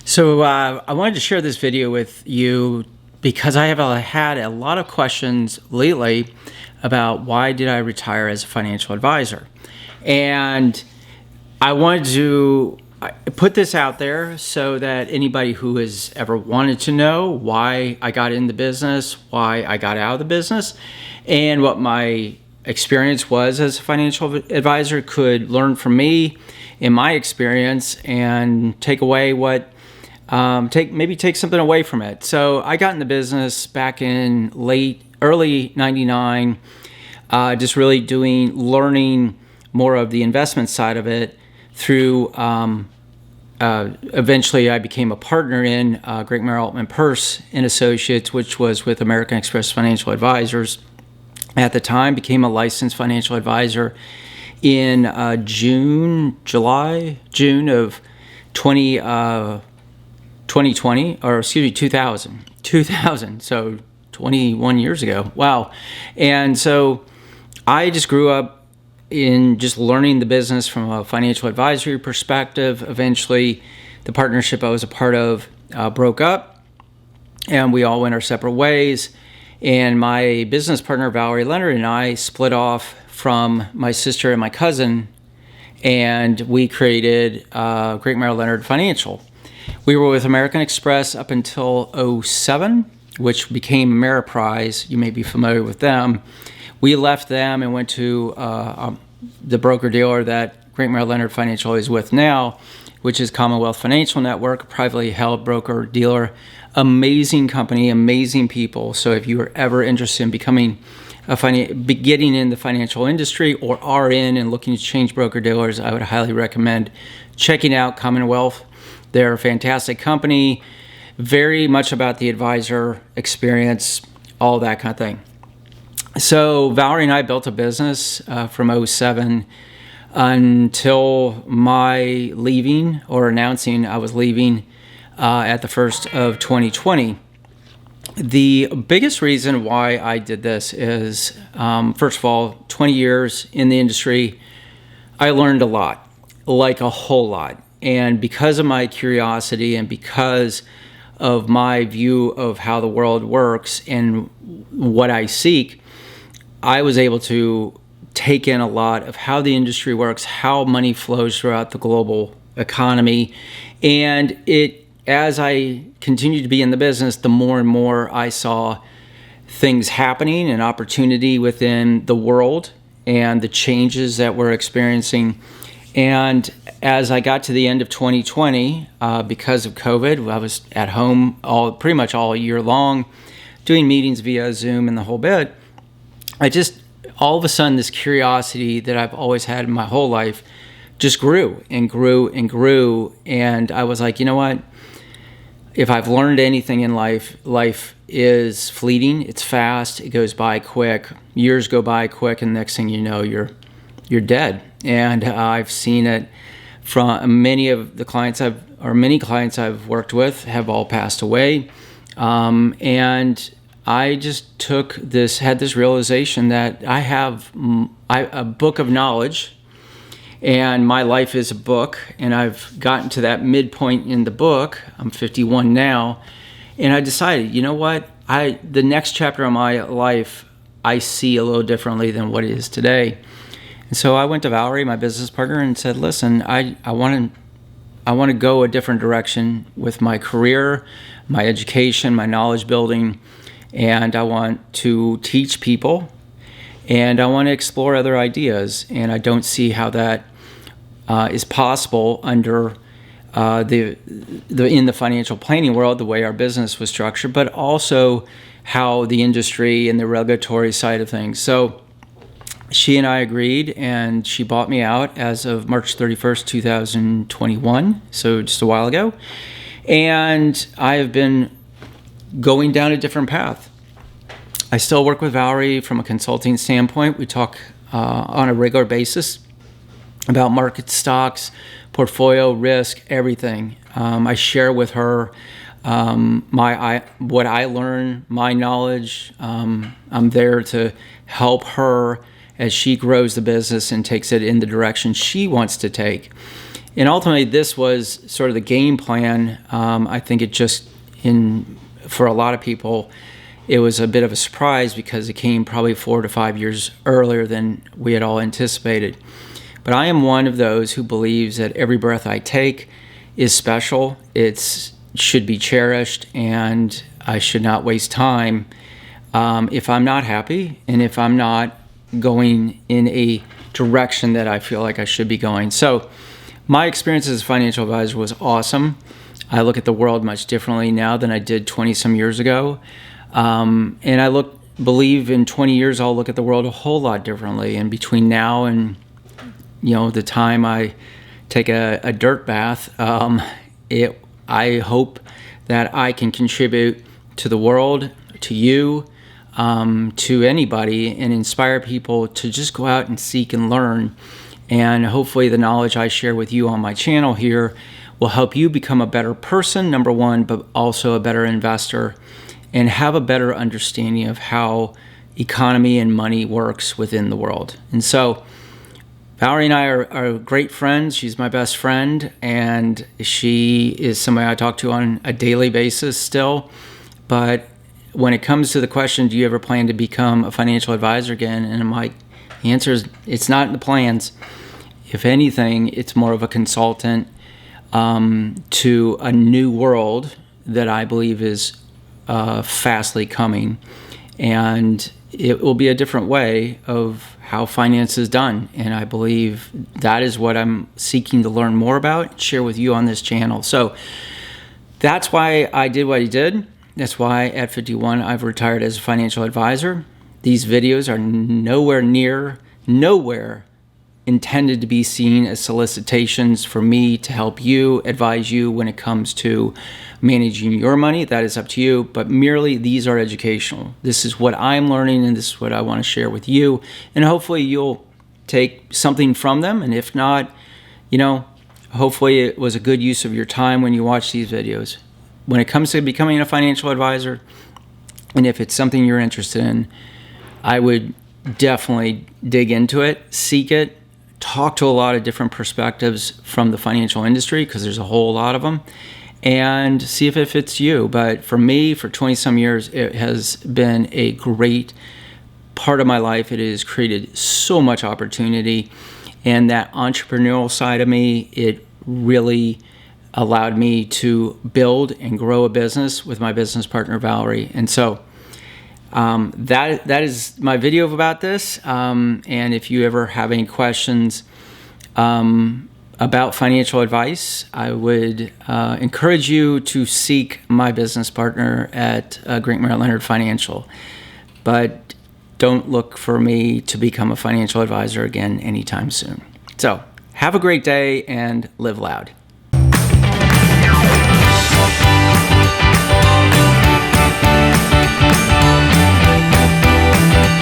So I wanted to share this video with you because I have had a lot of questions lately about why did I retire as a financial advisor. And I wanted to put this out there so that anybody who has ever wanted to know why I got in the business, why I got out of the business, and what my experience was as a financial advisor could learn from me in my experience and take away what take something away from it. So I got in the business back in early '99, just really learning more of the investment side of it through. Eventually, I became a partner in Grinkmeyer Altman Purse and Associates, which was with American Express Financial Advisors. At the time, became a licensed financial advisor in June of 2020, or excuse me, 2000, so 21 years ago. Wow. And so I just grew up in just learning the business from a financial advisory perspective. Eventually, the partnership I was a part of broke up, and we all went our separate ways. And my business partner, Valerie Leonard, and I split off from my sister and my cousin, and we created Grinkmeyer Leonard Financial. We were with American Express up until '07, which became Ameriprise. You may be familiar with them. We left them and went to the broker-dealer that Grinkmeyer Leonard Financial is with now, which is Commonwealth Financial Network, a privately held broker-dealer. Amazing company, amazing people. So if you are ever interested in getting in the financial industry or are in and looking to change broker-dealers, I would highly recommend checking out Commonwealth. They're a fantastic company, very much about the advisor experience, all that kind of thing. So Valerie and I built a business from '07 until my leaving, or announcing I was leaving at the first of 2020. The biggest reason why I did this is, first of all, 20 years in the industry, I learned a lot, like a whole lot. And because of my curiosity and because of my view of how the world works and what I seek, I was able to take in a lot of how the industry works, how money flows throughout the global economy. And as I continued to be in the business, the more and more I saw things happening and opportunity within the world and the changes that we're experiencing. And as I got to the end of 2020, because of COVID, I was at home pretty much all year long, doing meetings via Zoom and the whole bit. All of a sudden, this curiosity that I've always had in my whole life just grew and grew and grew. And I was like, you know what? If I've learned anything in life, life is fleeting. It's fast. It goes by quick. Years go by quick, and next thing you know, you're dead. And I've seen it from many clients I've worked with have all passed away. And I just had this realization that I have a book of knowledge, and my life is a book, and I've gotten to that midpoint in the book. I'm 51 now, and I decided, you know what? The next chapter of my life, I see a little differently than what it is today. And so I went to Valerie, my business partner, and said, listen, I want to go a different direction with my career, my education, my knowledge building, and I want to teach people, and I want to explore other ideas. And I don't see how that is possible under in the financial planning world, the way our business was structured, but also how the industry and the regulatory side of things. So she and I agreed, and she bought me out as of March 31st, 2021, so just a while ago. And I have been going down a different path. I still work with Valerie from a consulting standpoint. We talk on a regular basis about market, stocks, portfolio, risk, everything. I share with her what I learn, my knowledge. I'm there to help her as she grows the business and takes it in the direction she wants to take. And ultimately, this was sort of the game plan. I think it just, for a lot of people, it was a bit of a surprise because it came probably 4 to 5 years earlier than we had all anticipated. But I am one of those who believes that every breath I take is special. It should be cherished, and I should not waste time if I'm not happy and if I'm not going in a direction that I feel like I should be going. So my experience as a financial advisor was awesome. I look at the world much differently now than I did 20 some years ago. And I believe in 20 years I'll look at the world a whole lot differently. And between now and the time I take a dirt bath, I hope that I can contribute to the world, to you, to anybody, and inspire people to just go out and seek and learn. And hopefully the knowledge I share with you on my channel here will help you become a better person, number one, but also a better investor, and have a better understanding of how economy and money works within the world. And so Valerie and I are great friends. She's my best friend, and she is somebody I talk to on a daily basis still. But when it comes to the question, do you ever plan to become a financial advisor again? And I'm like, the answer is it's not in the plans. If anything, it's more of a consultant to a new world that I believe is fastly coming. And it will be a different way of how finance is done. And I believe that is what I'm seeking to learn more about and share with you on this channel. So that's why I did what I did. That's why at 51 I've retired as a financial advisor. These videos are nowhere intended to be seen as solicitations for me to help you, advise you when it comes to managing your money. That is up to you, but merely these are educational. This is what I'm learning, and this is what I want to share with you, and hopefully you'll take something from them. And if not, hopefully it was a good use of your time when you watch these videos. When it comes to becoming a financial advisor, and if it's something you're interested in, I would definitely dig into it, seek it, talk to a lot of different perspectives from the financial industry, because there's a whole lot of them, and see if it fits you. But for me, for 20 some years, it has been a great part of my life. It has created so much opportunity, and that entrepreneurial side of me, it really allowed me to build and grow a business with my business partner, Valerie. And so that is my video about this. And if you ever have any questions about financial advice, I would encourage you to seek my business partner at Grinkmeyer Leonard Financial. But don't look for me to become a financial advisor again anytime soon. So have a great day and live loud.